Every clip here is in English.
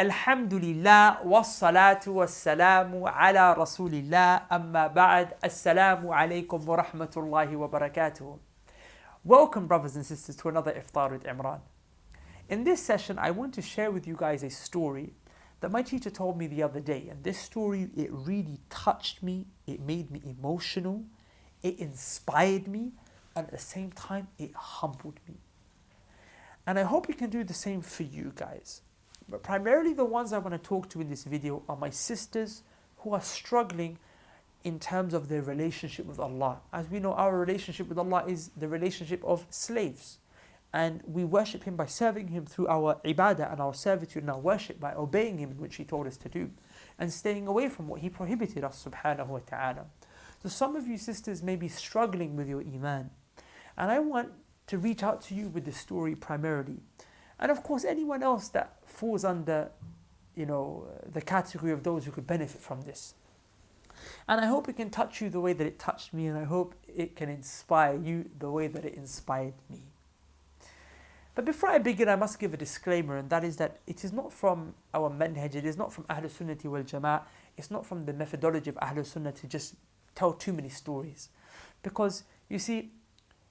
Alhamdulillah wassalatu wassalamu ala rasulillah amma ba'd. Assalamu alaikum wa rahmatullahi wa barakatuh. Welcome, brothers and sisters, to another Iftar with Imran. In this session, I want to share with you guys a story that my teacher told me the other day. And this story, it really touched me, it made me emotional, it inspired me, and at the same time, it humbled me. And I hope you can do the same for you guys. But primarily the ones I want to talk to in this video are my sisters who are struggling in terms of their relationship with Allah. As we know, our relationship with Allah is the relationship of slaves. And we worship Him by serving Him through our ibadah and our servitude and our worship, by obeying Him in which He told us to do, and staying away from what He prohibited us, subhanahu wa ta'ala. So some of you sisters may be struggling with your iman. And I want to reach out to you with this story primarily. And of course, anyone else that falls under, the category of those who could benefit from this. And I hope it can touch you the way that it touched me, and I hope it can inspire you the way that it inspired me. But before I begin, I must give a disclaimer, and that is that it is not from our manhaj, it is not from Ahlul Sunnati wal Jama'ah, it's not from the methodology of Ahlul Sunnah to just tell too many stories. Because, you see,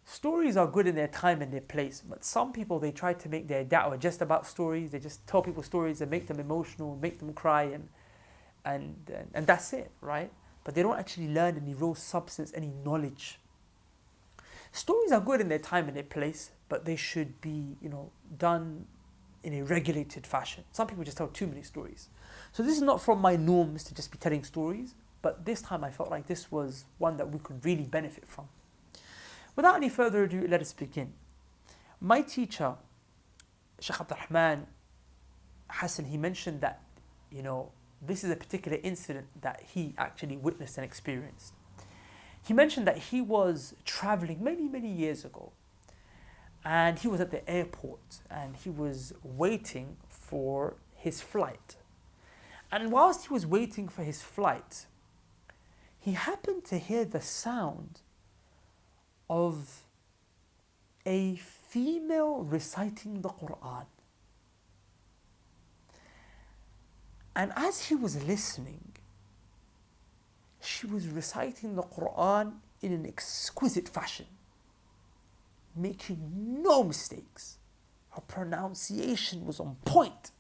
stories are good in their time and their place, but some people, they try to make their da'wah just about stories. They just tell people stories and make them emotional, make them cry, and that's it, right? But they don't actually learn any real substance, any knowledge. Stories are good in their time and their place, but they should be, done in a regulated fashion. Some people just tell too many stories. So this is not from my norms to just be telling stories, but this time I felt like this was one that we could really benefit from. Without any further ado, let us begin. My teacher, Shaykh Abdul Rahman Hassan, he mentioned that, this is a particular incident that he actually witnessed and experienced. He mentioned that he was traveling many, many years ago, and he was at the airport and he was waiting for his flight. And whilst he was waiting for his flight, he happened to hear the sound of a female reciting the Quran. And as he was listening, she was reciting the Quran in an exquisite fashion, making no mistakes. Her pronunciation was on point.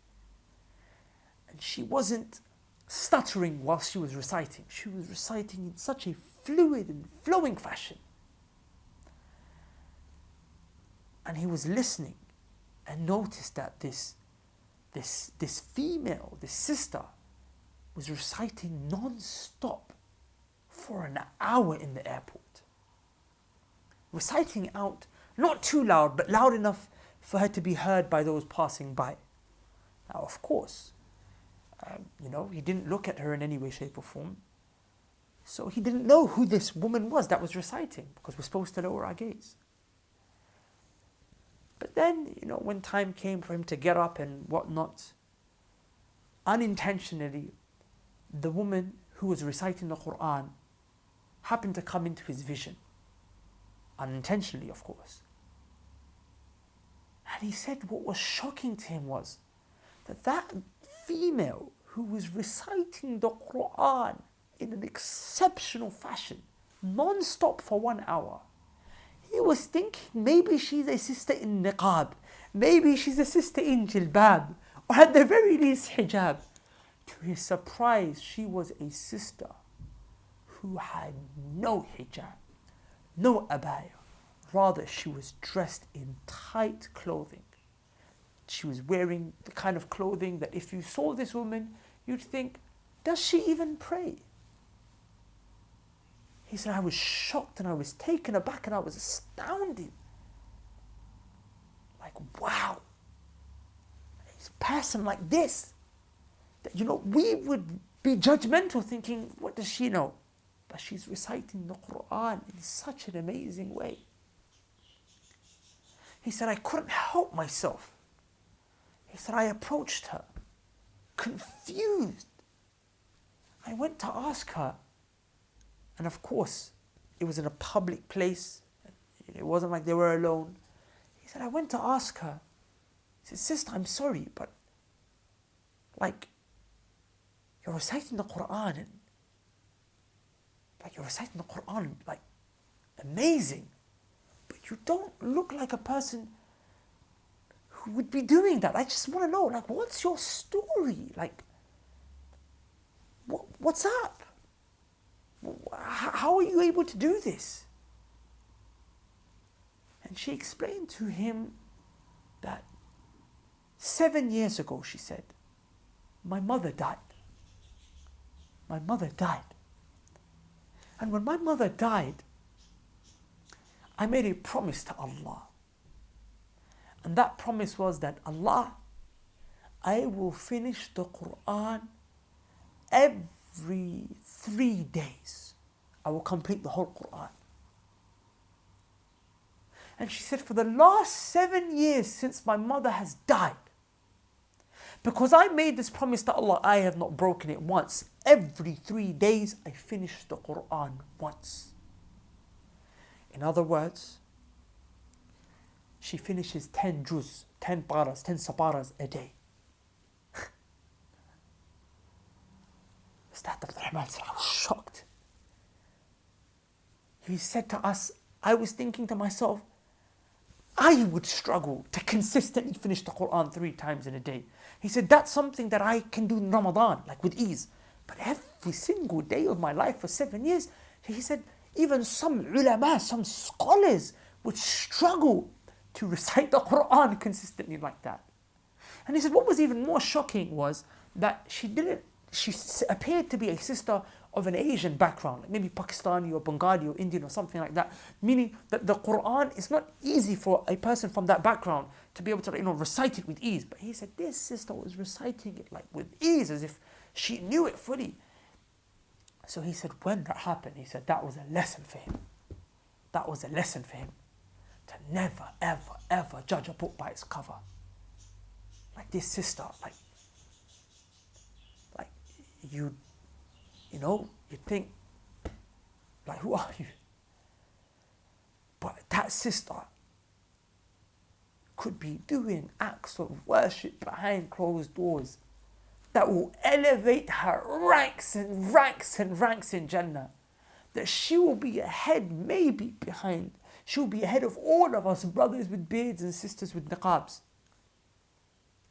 And she wasn't stuttering while she was reciting. She was reciting in such a fluid and flowing fashion. And he was listening and noticed that this female, this sister, was reciting non-stop for an hour in the airport. Reciting out, not too loud, but loud enough for her to be heard by those passing by. Now, of course, he didn't look at her in any way, shape or form. So he didn't know who this woman was that was reciting, because we're supposed to lower our gaze. But then, when time came for him to get up and whatnot, unintentionally, the woman who was reciting the Quran happened to come into his vision. Unintentionally, of course. And he said what was shocking to him was that female who was reciting the Quran in an exceptional fashion, non-stop for 1 hour, he was thinking maybe she's a sister in niqab, maybe she's a sister in jilbab, or at the very least hijab. To his surprise, she was a sister who had no hijab, no abaya. Rather, she was dressed in tight clothing. She was wearing the kind of clothing that if you saw this woman, you'd think, does she even pray? He said, I was shocked and I was taken aback and I was astounded. Like, wow, a person like this, that, we would be judgmental thinking, what does she know? But she's reciting the Quran in such an amazing way. He said, I couldn't help myself. He said, I approached her, confused. I went to ask her. And of course, it was in a public place. It wasn't like they were alone. He said, I went to ask her. He said, sister, I'm sorry, but like, you're reciting the Quran and you're reciting the Quran like amazing, but you don't look like a person who would be doing that. I just want to know, like, what's your story? Like, what's up? How are you able to do this? And she explained to him that 7 years ago, she said, my mother died. My mother died. And when my mother died, I made a promise to Allah. And that promise was that, Allah, I will finish the Quran every 3 days. I will complete the whole Quran. And she said, for the last 7 years since my mother has died, because I made this promise to Allah, I have not broken it once. Every 3 days, I finish the Quran once. In other words, she finishes 10 juz, 10 paras, 10 saparas a day. Ustad Abdul Rahman said, I was shocked. He said to us, I was thinking to myself, I would struggle to consistently finish the Quran 3 times in a day. He said, that's something that I can do in Ramadan, like with ease. But every single day of my life for 7 years, he said, even some ulama, some scholars would struggle to recite the Quran consistently like that. And he said, what was even more shocking was that she appeared to be a sister of an Asian background, like maybe Pakistani or Bengali or Indian or something like that, meaning that the Quran is not easy for a person from that background to be able to, recite it with ease. But he said this sister was reciting it like with ease, as if she knew it fully. So he said, when that happened, he said that was a lesson for him. That was a lesson for him to never, ever, ever judge a book by its cover. Like this sister, like you think, like, who are you? But that sister could be doing acts of worship behind closed doors that will elevate her ranks and ranks and ranks in Jannah. That she will be ahead, maybe behind. She will be ahead of all of us, brothers with beards and sisters with niqabs.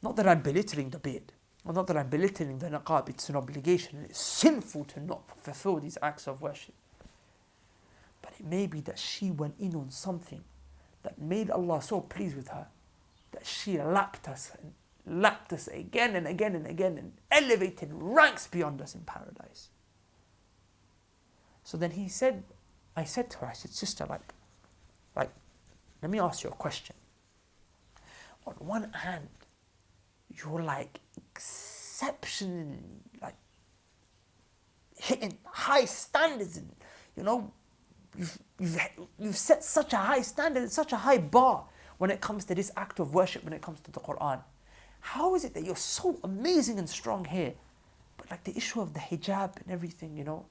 Not that I'm belittling the beard. Or not that I'm belittling the niqab, it's an obligation and it's sinful to not fulfill these acts of worship. But it may be that she went in on something that made Allah so pleased with her that she lapped us again and again and again and elevated ranks beyond us in paradise. So then I said to her, sister, like, let me ask you a question. On one hand, you're like exceptionally like hitting high standards, and you've set such a high standard, such a high bar when it comes to this act of worship, when it comes to the Quran. How is it that you're so amazing and strong here, but like the issue of the hijab and everything, you're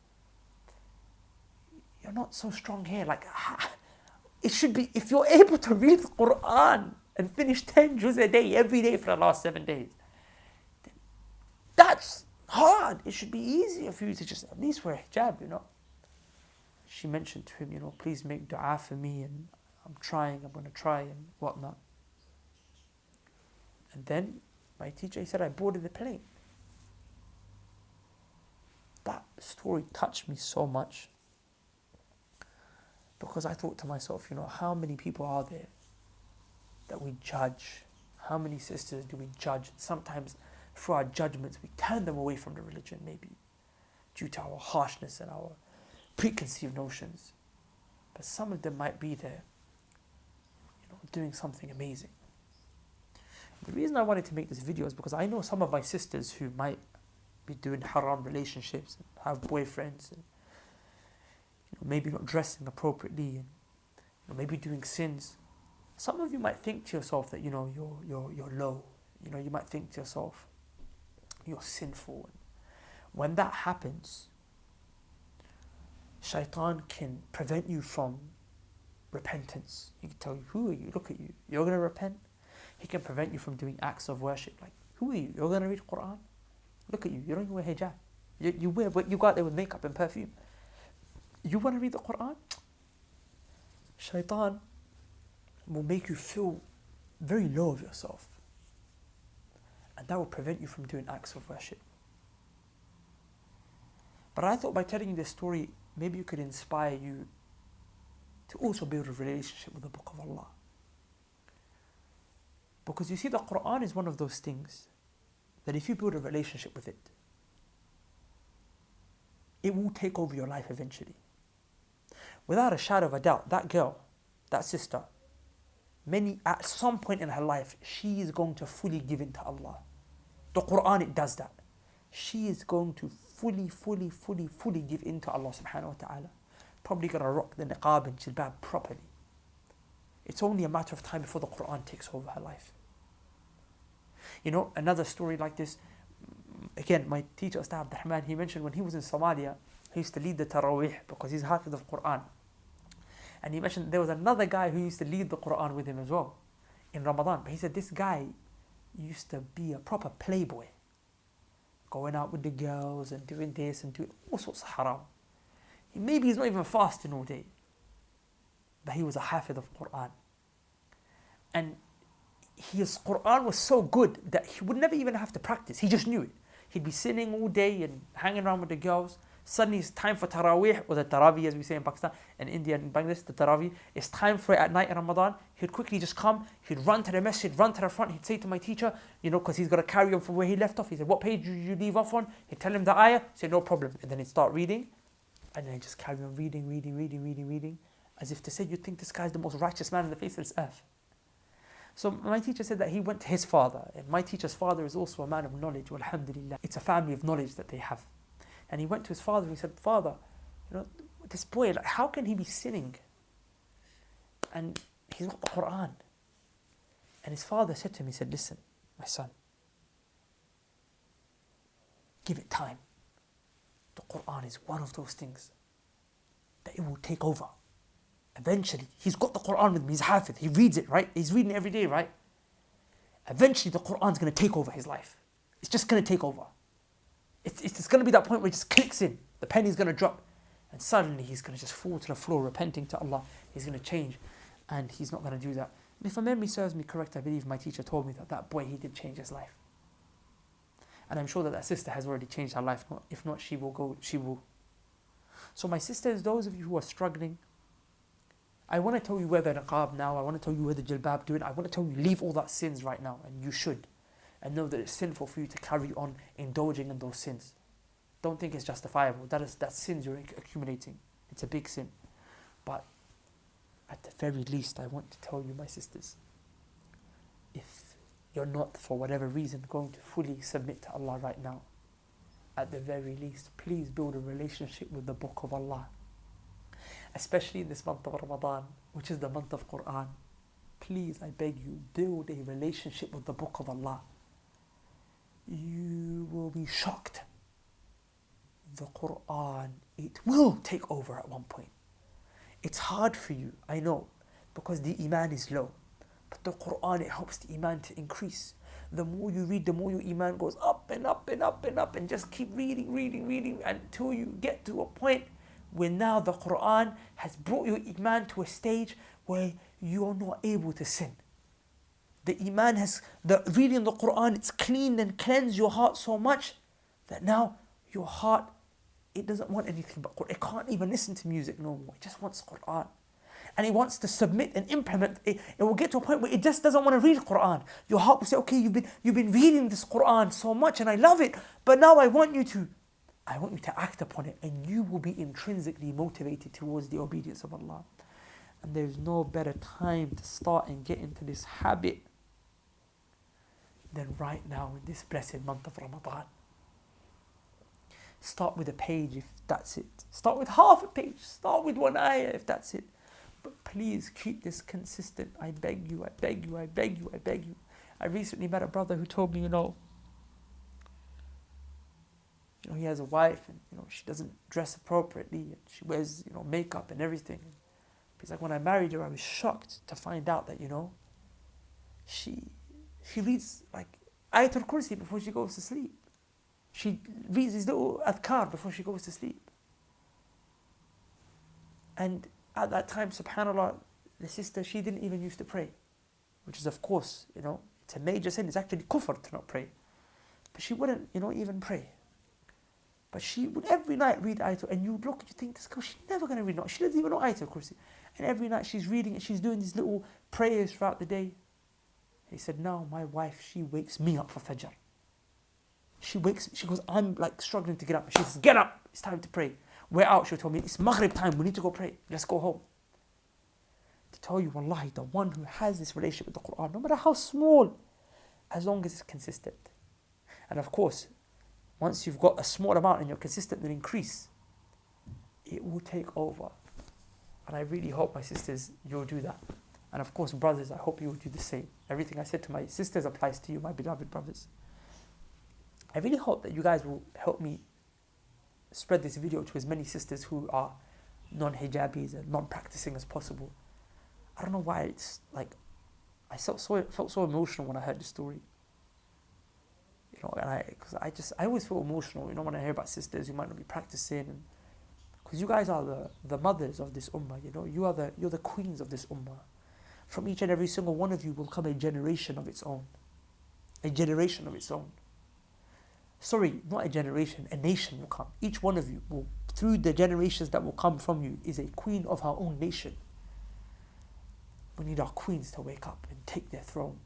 not so strong here? Like, it should be, if you're able to read the Quran and finish 10 juz a day, every day for the last 7 days, that's hard. It should be easier for you to just at least wear a hijab, She mentioned to him, please make dua for me, and I'm going to try and whatnot. And then my teacher, he said, I boarded the plane. That story touched me so much, because I thought to myself, how many people are there that we judge? How many sisters do we judge? Sometimes through our judgments, we turn them away from the religion, maybe due to our harshness and our preconceived notions. But some of them might be there, doing something amazing. The reason I wanted to make this video is because I know some of my sisters who might be doing haram relationships and have boyfriends and maybe not dressing appropriately and maybe doing sins. Some of you might think to yourself that you're low. You might think to yourself you're sinful. When that happens, shaitan can prevent you from repentance. He can tell you, who are you? Look at you. You're going to repent? He can prevent you from doing acts of worship. Like, who are you? You're going to read Quran? Look at you. You don't even wear hijab. You go out there with makeup and perfume. You want to read the Quran? Shaitan will make you feel very low of yourself. And that will prevent you from doing acts of worship. But I thought by telling you this story, maybe it could inspire you to also build a relationship with the Book of Allah. Because you see, the Quran is one of those things that if you build a relationship with it, it will take over your life eventually. Without a shadow of a doubt, that girl, that sister, at some point in her life, she is going to fully give in to Allah. The Quran, it does that. She is going to fully give in to Allah subhanahu wa ta'ala. Probably going to rock the niqab and jilbab properly. It's only a matter of time before the Quran takes over her life. You know, another story like this, again, my teacher, Ustad Abdurrahman, he mentioned when he was in Somalia, he used to lead the Taraweeh because he's hafiz of Quran. And he mentioned there was another guy who used to lead the Quran with him as well in Ramadan. But he said this guy used to be a proper playboy, going out with the girls and doing this and doing all sorts of haram. Maybe he's not even fasting all day, but he was a hafiz of Quran. And his Quran was so good that he would never even have to practice. He just knew it. He'd be sitting all day and hanging around with the girls. Suddenly it's time for Taraweeh, or the Tarawih as we say in Pakistan and India and Bangladesh, the Tarawih. It's time for it at night in Ramadan. He'd quickly just come, he'd run to the masjid, run to the front, he'd say to my teacher, you know, because he's got to carry on from where he left off. He said, what page did you leave off on? He'd tell him the ayah, say no problem. And then he'd start reading, and then he'd just carry on reading, as if to say, you think this guy's the most righteous man on the face of this earth. So my teacher said that he went to his father, and my teacher's father is also a man of knowledge, alhamdulillah. It's a family of knowledge that they have. And he went to his father and he said, Father, you know, this boy, like, how can he be sinning? And he's got the Quran. And his father said to him, he said, listen, my son, give it time. The Quran is one of those things that it will take over. Eventually, he's got the Quran with him, he's hafiz, he reads it, right? He's reading it every day, right? Eventually, the Quran's going to take over his life. It's just going to take over. It's going to be that point where it just clicks in. The penny's going to drop. And suddenly he's going to just fall to the floor, repenting to Allah. He's going to change. And he's not going to do that. And if my memory serves me correct, I believe my teacher told me that boy, he did change his life. And I'm sure that sister has already changed her life. If not, she will. So my sisters, those of you who are struggling, I want to tell you wear the niqab now. I want to tell you wear the jilbab, do it. I want to tell you leave all that sins right now. And you should. And know that it's sinful for you to carry on indulging in those sins. Don't think it's justifiable. That sins you're accumulating. It's a big sin. But at the very least, I want to tell you, my sisters, if you're not, for whatever reason, going to fully submit to Allah right now, at the very least, please build a relationship with the Book of Allah. Especially in this month of Ramadan, which is the month of Quran. Please, I beg you, build a relationship with the Book of Allah. You will be shocked. The Quran, it will take over at one point. It's hard for you, I know, because the iman is low. But the Quran, it helps the iman to increase. The more you read, the more your iman goes up and up and up and up, and just keep reading until you get to a point where now the Quran has brought your iman to a stage where you are not able to sin. The iman the reading the Quran, it's cleaned and cleansed your heart so much that now your heart, it doesn't want anything but Quran. It can't even listen to music no more. It just wants Quran. And it wants to submit and implement. It will get to a point where it just doesn't want to read Quran. Your heart will say, okay, you've been reading this Quran so much and I love it, but now I want you to act upon it, and you will be intrinsically motivated towards the obedience of Allah. And there's no better time to start and get into this habit than right now in this blessed month of Ramadan. Start with a page if that's it. Start with half a page. Start with one ayah if that's it. But please keep this consistent. I beg you. I recently met a brother who told me, he has a wife and, she doesn't dress appropriately and she wears, makeup and everything. He's like, when I married her, I was shocked to find out that, she reads like Ayatul Kursi before she goes to sleep. She reads these little adhkar before she goes to sleep. And at that time, subhanAllah, the sister, she didn't even used to pray. Which is, of course, it's a major sin. It's actually kufr to not pray. But she wouldn't, even pray. But she would every night read Ayatul, and you would look and you think, this girl, she's never going to read. She doesn't even know Ayatul Kursi. And every night she's reading and she's doing these little prayers throughout the day. He said, now my wife, she wakes me up for Fajr. She goes, I'm like struggling to get up. She says, get up, it's time to pray. We're out, she told me, it's Maghrib time, we need to go pray. Let's go home. To tell you, wallahi, the one who has this relationship with the Quran, no matter how small, as long as it's consistent. And of course, once you've got a small amount and you're consistent, then increase. It will take over. And I really hope, my sisters, you'll do that. And of course, brothers, I hope you will do the same. Everything I said to my sisters applies to you, my beloved brothers. I really hope that you guys will help me spread this video to as many sisters who are non-hijabis and non-practicing as possible. I don't know why it's like, I felt so emotional when I heard the story. And I always feel emotional, when I hear about sisters who might not be practicing, because you guys are the mothers of this ummah, you're the queens of this ummah. From each and every single one of you will come a generation of its own. A generation of its own. Sorry, not a generation, a nation will come. Each one of you will, through the generations that will come from you, is a queen of her own nation. We need our queens to wake up and take their throne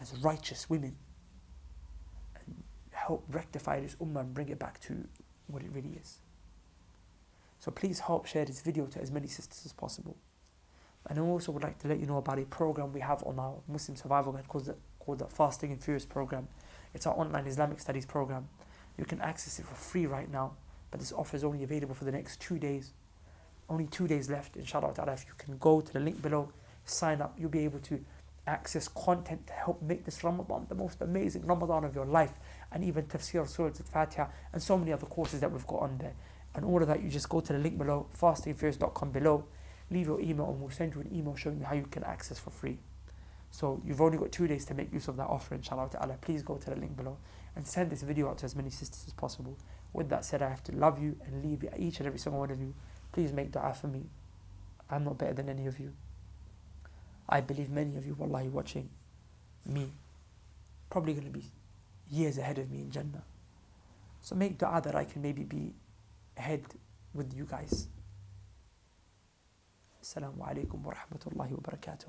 as righteous women and help rectify this ummah and bring it back to what it really is. So please help share this video to as many sisters as possible. And I also would like to let you know about a program we have on our Muslim Survival Guide called the Fasting and Furious program. It's our online Islamic studies program. You can access it for free right now, but this offer is only available for the next 2 days. Only 2 days left, inshallah ta'ala. If you can go to the link below, sign up, you'll be able to access content to help make this Ramadan the most amazing Ramadan of your life, and even tafsir, Surah Al-Fatiha, and so many other courses that we've got on there. And all of that, you just go to the link below, fastingfurious.com below, leave your email and we'll send you an email showing you how you can access for free. So you've only got 2 days to make use of that offer, inshallah ta'ala. Please go to the link below and send this video out to as many sisters as possible. With that said, I have to love you and leave each and every single one of you. Please make dua for me. I'm not better than any of you. I believe many of you, wallahi, watching me, probably going to be years ahead of me in Jannah. So make dua that I can maybe be ahead with you guys. Assalamu alaikum wa rahmatullahi wa barakatuh.